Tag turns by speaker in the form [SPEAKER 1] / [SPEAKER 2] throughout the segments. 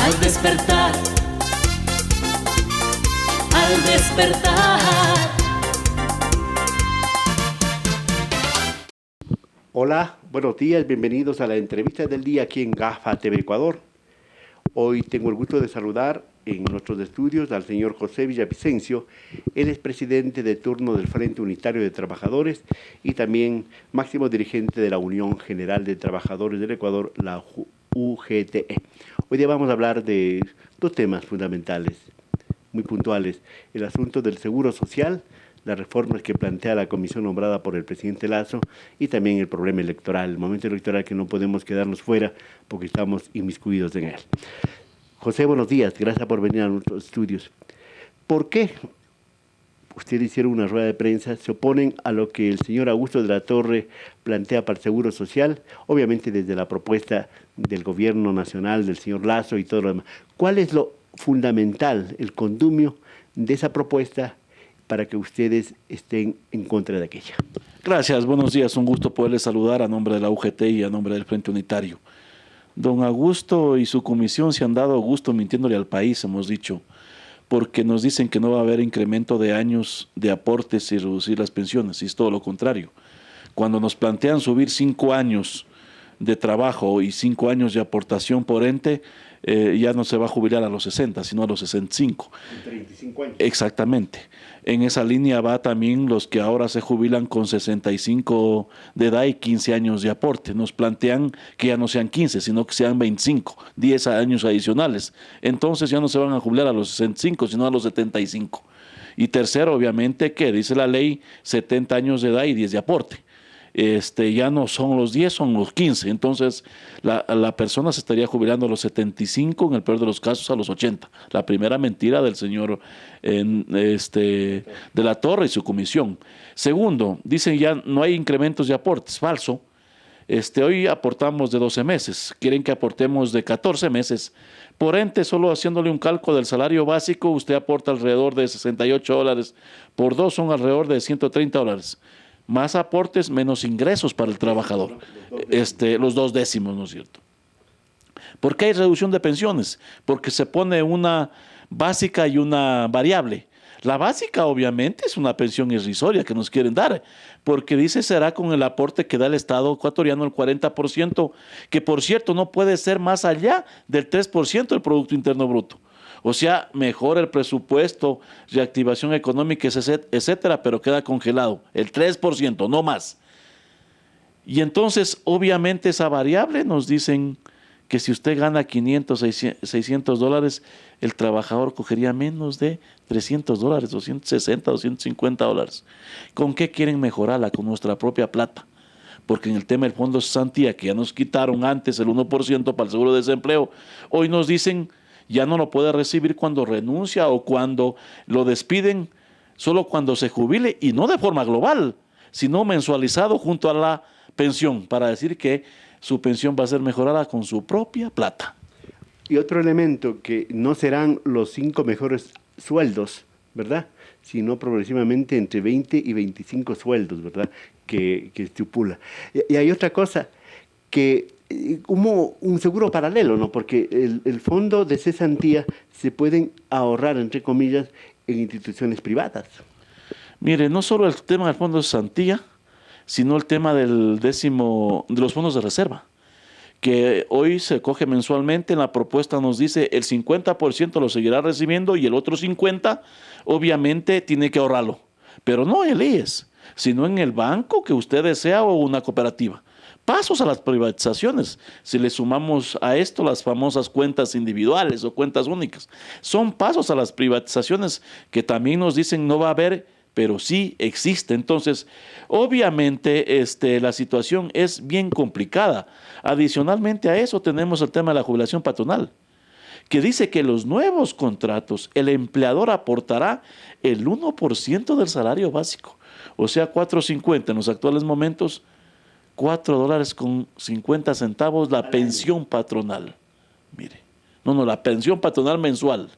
[SPEAKER 1] al despertar, al despertar.
[SPEAKER 2] Hola, buenos días, bienvenidos a la entrevista del día aquí en GAFA TV Ecuador. Hoy tengo el gusto de saludar en nuestros estudios al señor José Villavicencio. Él es presidente de turno del Frente Unitario de Trabajadores y también máximo dirigente de la Unión General de Trabajadores del Ecuador, la UGTE. Hoy día vamos a hablar de dos temas fundamentales, muy puntuales: el asunto del seguro social, las reformas que plantea la comisión nombrada por el presidente Lasso, y también el problema electoral, el momento electoral que no podemos quedarnos fuera porque estamos inmiscuidos en él. José, buenos días, gracias por venir a nuestros estudios. ¿Por qué ustedes hicieron una rueda de prensa, se oponen a lo que el señor Augusto de la Torre plantea para el Seguro Social, obviamente desde la propuesta del gobierno nacional, del señor Lasso y todo lo demás? ¿Cuál es lo fundamental, el condumio de esa propuesta para que ustedes estén en contra de aquella?
[SPEAKER 3] Gracias, buenos días, un gusto poderles saludar a nombre de la UGT y a nombre del Frente Unitario. Don Augusto y su comisión se han dado gusto mintiéndole al país, hemos dicho, porque nos dicen que no va a haber incremento de años de aportes y reducir las pensiones, y es todo lo contrario. Cuando nos plantean subir 5 años de trabajo y 5 años de aportación por ente, ya no se va a jubilar a los 60, sino a los 65.
[SPEAKER 2] 35 años.
[SPEAKER 3] Exactamente. En esa línea va también los que ahora se jubilan con 65 de edad y 15 años de aporte. Nos plantean que ya no sean 15, sino que sean 25, 10 años adicionales. Entonces ya no se van a jubilar a los 65, sino a los 75. Y tercero, obviamente, que dice la ley, 70 años de edad y 10 de aporte. Ya no son los 10, son los 15. Entonces, la persona se estaría jubilando a los 75, en el peor de los casos a los 80. La primera mentira del señor de la Torre y su comisión. Segundo, dicen ya no hay incrementos de aportes. Falso. Hoy aportamos de 12 meses. Quieren que aportemos de 14 meses. Por ente, solo haciéndole un cálculo del salario básico, usted aporta alrededor de $68. Por 2 son alrededor de $130. Más aportes, menos ingresos para el trabajador. Los 2 décimos, ¿no es cierto? ¿Por qué hay reducción de pensiones? Porque se pone una básica y una variable. La básica, obviamente, es una pensión irrisoria que nos quieren dar, porque dice será con el aporte que da el Estado ecuatoriano, el 40%, que por cierto no puede ser más allá del 3% del Producto Interno Bruto. O sea, mejora el presupuesto, reactivación económica, etcétera, pero queda congelado, el 3%, no más. Y entonces, obviamente, esa variable nos dicen que si usted gana 500, $600, el trabajador cogería menos de $300, $260, $250. ¿Con qué quieren mejorarla? Con nuestra propia plata. Porque en el tema del Fondo de Cesantía, que ya nos quitaron antes el 1% para el seguro de desempleo, hoy nos dicen ya no lo puede recibir cuando renuncia o cuando lo despiden, solo cuando se jubile, y no de forma global, sino mensualizado junto a la pensión, para decir que su pensión va a ser mejorada con su propia plata.
[SPEAKER 2] Y otro elemento, que no serán los 5 mejores sueldos, ¿verdad?, sino progresivamente entre 20 y 25 sueldos, ¿verdad?, que estipula. Y hay otra cosa, que como un seguro paralelo, ¿no?, porque el fondo de cesantía se pueden ahorrar, entre comillas, en instituciones privadas.
[SPEAKER 3] Mire, no solo el tema del fondo de cesantía, sino el tema de los fondos de reserva, que hoy se coge mensualmente. En la propuesta nos dice el 50% lo seguirá recibiendo y el otro 50% obviamente tiene que ahorrarlo, pero no en el IES, sino en el banco que usted desea o una cooperativa. Pasos a las privatizaciones, si le sumamos a esto las famosas cuentas individuales o cuentas únicas, son pasos a las privatizaciones que también nos dicen no va a haber, pero sí existe. Entonces, obviamente la situación es bien complicada. Adicionalmente a eso tenemos el tema de la jubilación patronal, que dice que los nuevos contratos, el empleador aportará el 1% del salario básico, o sea, $4.50 en los actuales momentos, $4.50 la pensión patronal. Mire, la pensión patronal mensual.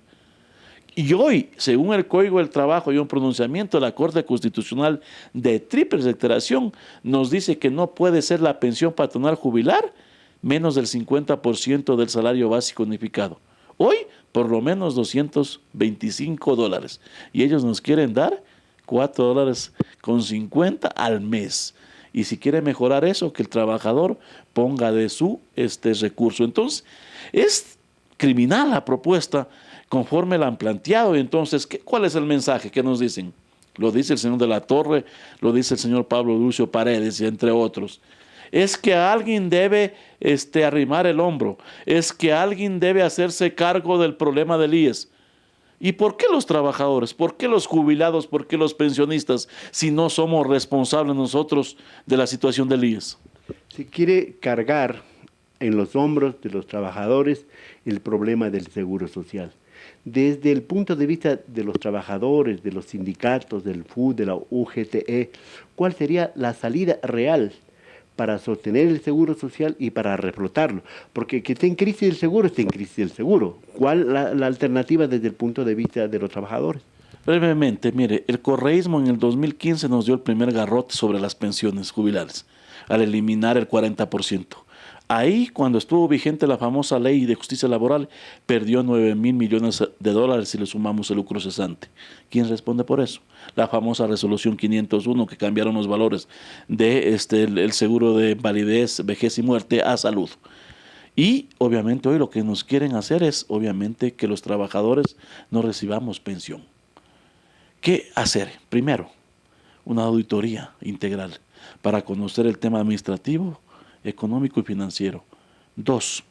[SPEAKER 3] Y hoy, según el Código del Trabajo y un pronunciamiento de la Corte Constitucional de triple reiteración, nos dice que no puede ser la pensión patronal jubilar menos del 50% del salario básico unificado. Hoy, por lo menos $225. Y ellos nos quieren dar $4.50 al mes. Y si quiere mejorar eso, que el trabajador ponga de su recurso. Entonces, es criminal la propuesta conforme la han planteado. Y entonces, ¿cuál es el mensaje que nos dicen? Lo dice el señor de la Torre, lo dice el señor Pablo Lucio Paredes, entre otros. Es que alguien debe arrimar el hombro, es que alguien debe hacerse cargo del problema del IES. ¿Y por qué los trabajadores? ¿Por qué los jubilados? ¿Por qué los pensionistas? Si no somos responsables nosotros de la situación del IES.
[SPEAKER 2] Se quiere cargar en los hombros de los trabajadores el problema del seguro social. Desde el punto de vista de los trabajadores, de los sindicatos, del FUD, de la UGTE, ¿cuál sería la salida real para sostener el seguro social y para reflotarlo? Porque que esté en crisis el seguro, está en crisis el seguro. ¿Cuál la alternativa desde el punto de vista de los trabajadores?
[SPEAKER 3] Brevemente, mire, el correísmo en el 2015 nos dio el primer garrote sobre las pensiones jubilares, al eliminar el 40%. Ahí, cuando estuvo vigente la famosa ley de justicia laboral, perdió $9.000 millones si le sumamos el lucro cesante. ¿Quién responde por eso? La famosa resolución 501, que cambiaron los valores de el seguro de validez, vejez y muerte a salud. Y obviamente hoy lo que nos quieren hacer es obviamente que los trabajadores no recibamos pensión. ¿Qué hacer? Primero, una auditoría integral para conocer el tema administrativo, económico y financiero. 2.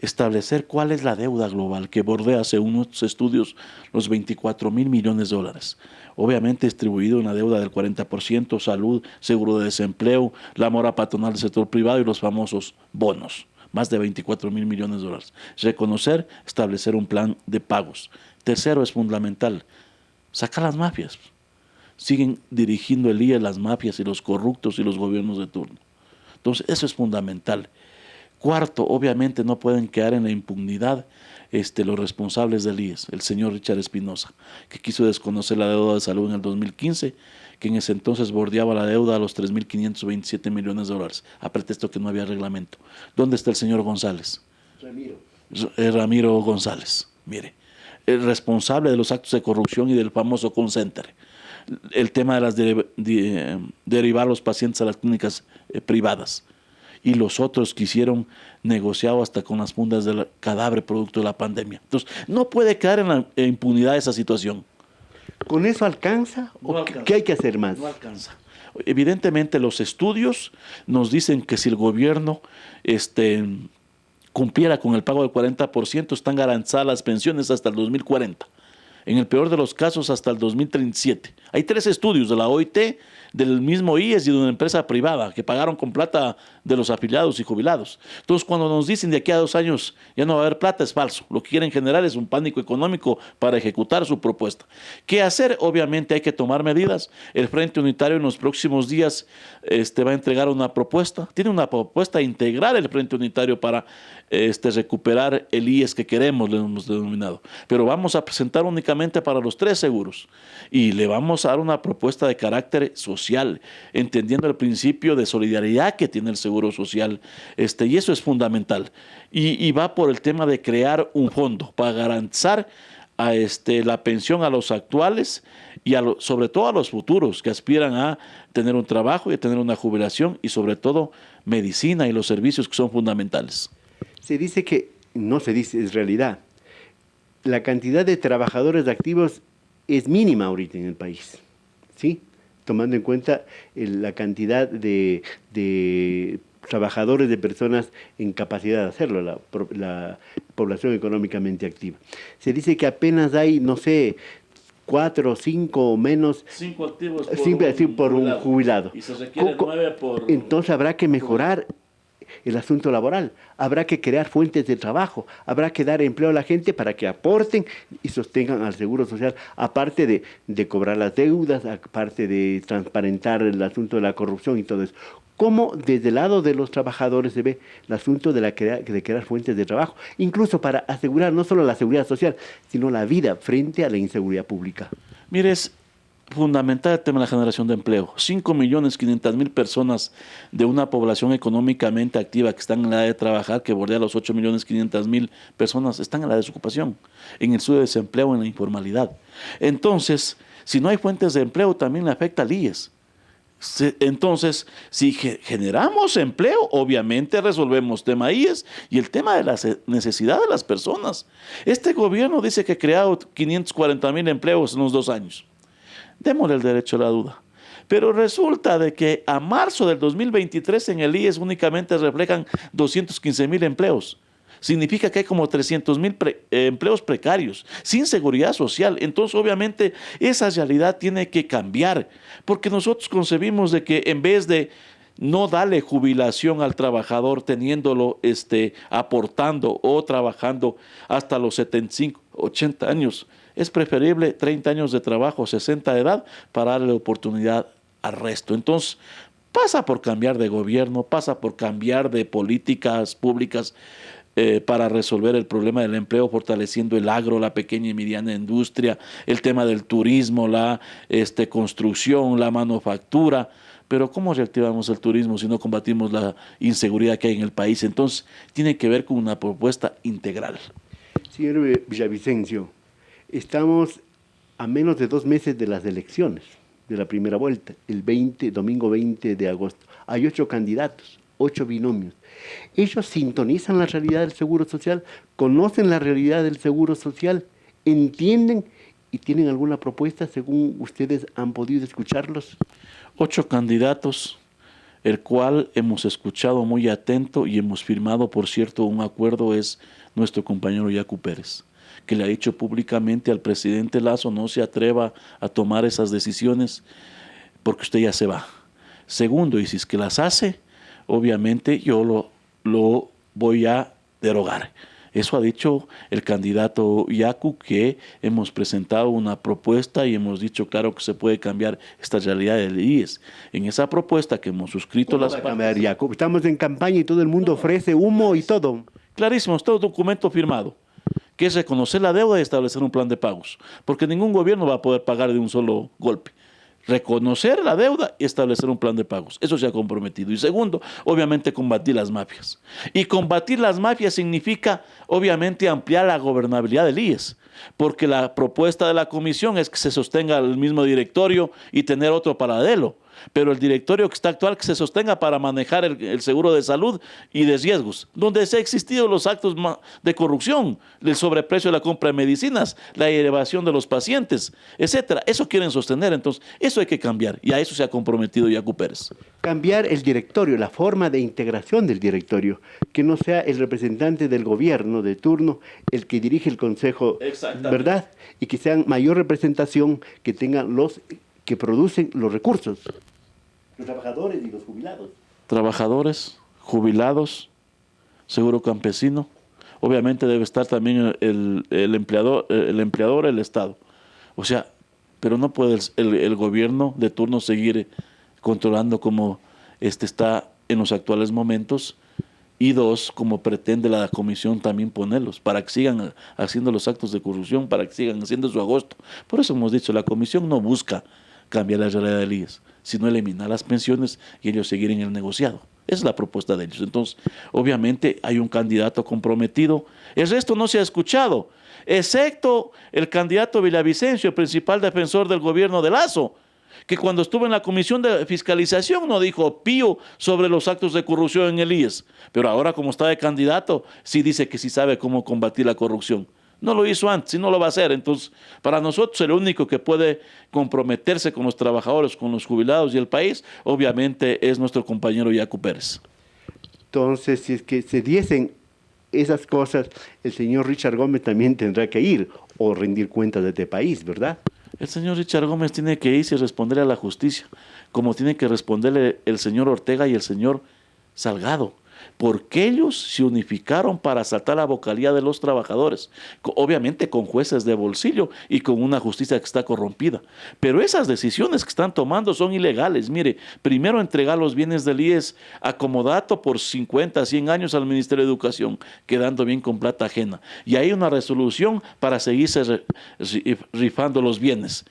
[SPEAKER 3] Establecer cuál es la deuda global que bordea, según unos estudios, los $24.000 millones. Obviamente distribuido en la deuda del 40%, salud, seguro de desempleo, la mora patronal del sector privado y los famosos bonos. Más de $24.000 millones. Reconocer, establecer un plan de pagos. Tercero, es fundamental, sacar las mafias. Siguen dirigiendo el IES las mafias y los corruptos y los gobiernos de turno. Entonces, eso es fundamental. Cuarto, obviamente no pueden quedar en la impunidad los responsables del IES, el señor Richard Espinosa, que quiso desconocer la deuda de salud en el 2015, que en ese entonces bordeaba la deuda a los $3.527 millones, a pretexto que no había reglamento. ¿Dónde está el señor González? Ramiro González, mire, el responsable de los actos de corrupción y del famoso call center. El tema de las derivar a los pacientes a las clínicas privadas. Y los otros que hicieron negociado hasta con las fundas del cadáver producto de la pandemia. Entonces, no puede quedar en la impunidad esa situación.
[SPEAKER 2] ¿Con eso alcanza?
[SPEAKER 3] No alcanza.
[SPEAKER 2] ¿Qué hay que hacer más?
[SPEAKER 3] No alcanza. Evidentemente los estudios nos dicen que si el gobierno cumpliera con el pago del 40%, están garantizadas las pensiones hasta el 2040. En el peor de los casos hasta el 2037. Hay 3 estudios de la OIT, del mismo IES y de una empresa privada que pagaron con plata de los afiliados y jubilados. Entonces, cuando nos dicen de aquí a 2 años ya no va a haber plata, es falso. Lo que quieren generar es un pánico económico para ejecutar su propuesta. ¿Qué hacer? Obviamente hay que tomar medidas. El Frente Unitario en los próximos días va a entregar una propuesta. Tiene una propuesta integral el Frente Unitario para recuperar el IES que queremos, le hemos denominado. Pero vamos a presentar únicamente para los 3 seguros. Y le vamos a dar una propuesta de carácter social, entendiendo el principio de solidaridad que tiene el Seguro Social, y eso es fundamental. Y va por el tema de crear un fondo para garantizar la pensión a los actuales y sobre todo a los futuros que aspiran a tener un trabajo y a tener una jubilación y sobre todo medicina y los servicios que son fundamentales.
[SPEAKER 2] Se dice que, no se dice, es realidad, la cantidad de trabajadores activos es mínima ahorita en el país, ¿sí? Tomando en cuenta la cantidad de trabajadores, de personas en capacidad de hacerlo, la población económicamente activa. Se dice que apenas hay, no sé, 4 o 5 o menos.
[SPEAKER 3] 5 activos
[SPEAKER 2] por un jubilado.
[SPEAKER 3] Y se requiere 9 por...
[SPEAKER 2] Entonces habrá que mejorar el asunto laboral, habrá que crear fuentes de trabajo, habrá que dar empleo a la gente para que aporten y sostengan al Seguro Social, aparte de cobrar las deudas, aparte de transparentar el asunto de la corrupción y todo eso. ¿Cómo desde el lado de los trabajadores se ve el asunto de crear fuentes de trabajo, incluso para asegurar no solo la seguridad social, sino la vida frente a la inseguridad pública?
[SPEAKER 3] Mires, fundamental el tema de la generación de empleo. 5.500.000 personas de una población económicamente activa que están en la edad de trabajar, que bordea los 8.500.000 personas, están en la desocupación, en el subdesempleo, en la informalidad. Entonces, si no hay fuentes de empleo, también le afecta al IES. Entonces, si generamos empleo, obviamente resolvemos tema IES y el tema de la necesidad de las personas. Este gobierno dice que ha creado 540.000 empleos en unos 2 años. Démosle el derecho a la duda. Pero resulta de que a marzo del 2023 en el IES únicamente reflejan 215.000 empleos. Significa que hay como 300.000 empleos precarios, sin seguridad social. Entonces, obviamente, esa realidad tiene que cambiar, porque nosotros concebimos de que en vez de no darle jubilación al trabajador teniéndolo aportando o trabajando hasta los 75, 80 años, es preferible 30 años de trabajo, 60 de edad, para darle oportunidad al resto. Entonces, pasa por cambiar de gobierno, pasa por cambiar de políticas públicas para resolver el problema del empleo, fortaleciendo el agro, la pequeña y mediana industria, el tema del turismo, la construcción, la manufactura. Pero ¿cómo reactivamos el turismo si no combatimos la inseguridad que hay en el país? Entonces, tiene que ver con una propuesta integral.
[SPEAKER 2] Señor Villavicencio, estamos a menos de 2 meses de las elecciones, de la primera vuelta, domingo 20 de agosto. Hay 8 candidatos, 8 binomios. Ellos sintonizan la realidad del Seguro Social, conocen la realidad del Seguro Social, entienden y tienen alguna propuesta según ustedes han podido escucharlos.
[SPEAKER 3] 8 candidatos, el cual hemos escuchado muy atento y hemos firmado, por cierto, un acuerdo, es nuestro compañero Yacu Pérez, que le ha dicho públicamente al presidente Lasso: no se atreva a tomar esas decisiones porque usted ya se va. Segundo, y si es que las hace, obviamente yo lo voy a derogar. Eso ha dicho el candidato Yacu, que hemos presentado una propuesta y hemos dicho claro que se puede cambiar esta realidad del IES. En esa propuesta que hemos suscrito las partes.
[SPEAKER 2] Yacu? Estamos en campaña y todo el mundo ofrece humo y todo.
[SPEAKER 3] Clarísimo, está un documento firmado, que es reconocer la deuda y establecer un plan de pagos, porque ningún gobierno va a poder pagar de un solo golpe. Reconocer la deuda y establecer un plan de pagos. Eso se ha comprometido. Y segundo, obviamente combatir las mafias. Y combatir las mafias significa, obviamente, ampliar la gobernabilidad del IES, porque la propuesta de la comisión es que se sostenga el mismo directorio y tener otro paralelo. Pero el directorio que está actual, que se sostenga para manejar el seguro de salud y de riesgos, donde se han existido los actos de corrupción, el sobreprecio de la compra de medicinas, la elevación de los pacientes, etcétera. Eso quieren sostener, entonces eso hay que cambiar, y a eso se ha comprometido Yacu Pérez.
[SPEAKER 2] Cambiar el directorio, la forma de integración del directorio, que no sea el representante del gobierno de turno el que dirige el consejo, ¿verdad? Y que sean mayor representación, que tengan los que producen los recursos, los trabajadores y los jubilados.
[SPEAKER 3] Trabajadores, jubilados, seguro campesino. Obviamente debe estar también el empleador, el Estado. O sea, pero no puede el gobierno de turno seguir controlando como está en los actuales momentos. Y 2, como pretende la comisión también ponerlos, para que sigan haciendo los actos de corrupción, para que sigan haciendo su agosto. Por eso hemos dicho, la comisión no busca cambiar la realidad del IES, sino eliminar las pensiones y ellos seguir en el negociado. Esa es la propuesta de ellos. Entonces, obviamente hay un candidato comprometido. El resto no se ha escuchado, excepto el candidato Villavicencio, el principal defensor del gobierno de Lasso, que cuando estuvo en la comisión de fiscalización no dijo pío sobre los actos de corrupción en el IES. Pero ahora, como está de candidato, sí dice que sí sabe cómo combatir la corrupción. No lo hizo antes y no lo va a hacer. Entonces, para nosotros el único que puede comprometerse con los trabajadores, con los jubilados y el país, obviamente es nuestro compañero Yacu Pérez.
[SPEAKER 2] Entonces, si es que se diesen esas cosas, el señor Richard Gómez también tendrá que ir o rendir cuentas de este país, ¿verdad?
[SPEAKER 3] El señor Richard Gómez tiene que irse y responderle a la justicia, como tiene que responderle el señor Ortega y el señor Salgado, porque ellos se unificaron para asaltar la vocalía de los trabajadores, obviamente con jueces de bolsillo y con una justicia que está corrompida. Pero esas decisiones que están tomando son ilegales. Mire, primero entregar los bienes del IES a comodato por 50, 100 años al Ministerio de Educación, quedando bien con plata ajena. Y hay una resolución para seguirse rifando los bienes.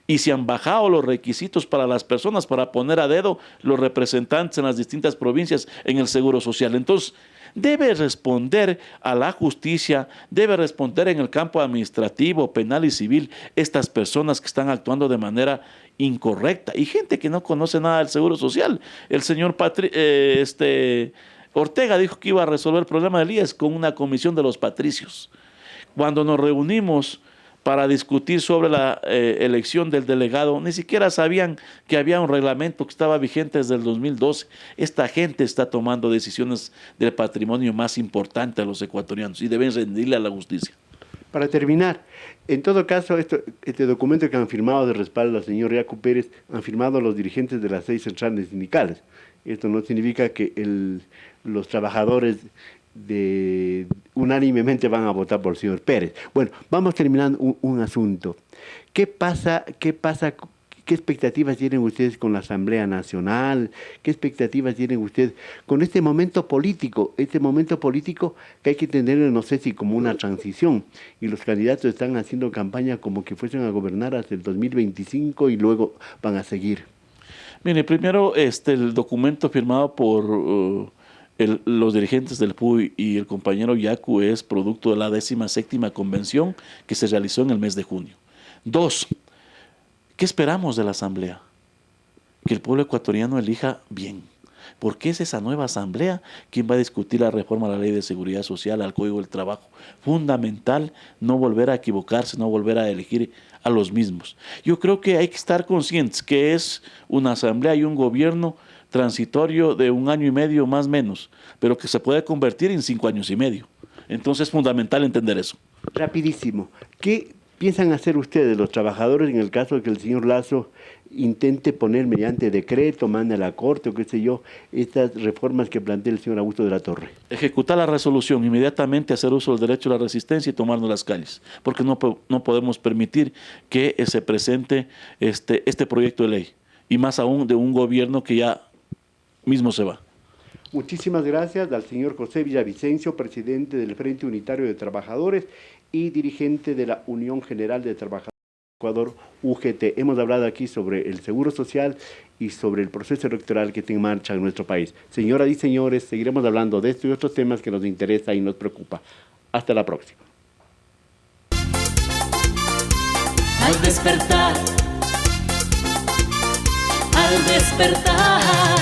[SPEAKER 3] y se han bajado los requisitos para las personas para poner a dedo los representantes en las distintas provincias en el Seguro Social. Entonces, debe responder a la justicia, debe responder en el campo administrativo, penal y civil estas personas que están actuando de manera incorrecta. Y gente que no conoce nada del Seguro Social. El señor Ortega dijo que iba a resolver el problema del IES con una comisión de los patricios. Cuando nos reunimos para discutir sobre la elección del delegado, ni siquiera sabían que había un reglamento que estaba vigente desde el 2012. Esta gente está tomando decisiones del patrimonio más importante de los ecuatorianos y deben rendirle a la justicia.
[SPEAKER 2] Para terminar, en todo caso, este documento que han firmado de respaldo al señor Yacu Pérez, han firmado los dirigentes de las 6 centrales sindicales. Esto no significa que los trabajadores unánimemente van a votar por el señor Pérez. Bueno, vamos terminando un asunto. ¿Qué expectativas tienen ustedes con la Asamblea Nacional? ¿Qué expectativas tienen ustedes con este momento político? Este momento político que hay que entenderlo, no sé si como una transición, y los candidatos están haciendo campaña como que fuesen a gobernar hasta el 2025 y luego van a seguir.
[SPEAKER 3] Mire, primero el documento firmado por los dirigentes del PUI y el compañero Yacu es producto de la 17ª convención que se realizó en el mes de junio. 2. ¿Qué esperamos de la Asamblea? Que el pueblo ecuatoriano elija bien. Porque es esa nueva Asamblea quien va a discutir la reforma a la Ley de Seguridad Social, al Código del Trabajo. Fundamental no volver a equivocarse, no volver a elegir a los mismos. Yo creo que hay que estar conscientes que es una Asamblea y un gobierno transitorio de 1 año y medio más o menos, pero que se puede convertir en 5 años y medio. Entonces es fundamental entender eso.
[SPEAKER 2] Rapidísimo. ¿Qué piensan hacer ustedes, los trabajadores, en el caso de que el señor Lazo intente poner mediante decreto, mande a la Corte o qué sé yo, estas reformas que plantea el señor Augusto de la Torre?
[SPEAKER 3] Ejecutar la resolución, inmediatamente hacer uso del derecho a la resistencia y tomarnos las calles, porque no podemos permitir que se presente este proyecto de ley, y más aún de un gobierno que ya mismo se va.
[SPEAKER 2] Muchísimas gracias al señor José Villavicencio, presidente del Frente Unitario de Trabajadores y dirigente de la Unión General de Trabajadores de Ecuador, UGT. Hemos hablado aquí sobre el Seguro Social y sobre el proceso electoral que está en marcha en nuestro país. Señoras y señores, seguiremos hablando de esto y otros temas que nos interesa y nos preocupa. Hasta la próxima.
[SPEAKER 1] Al despertar, al despertar.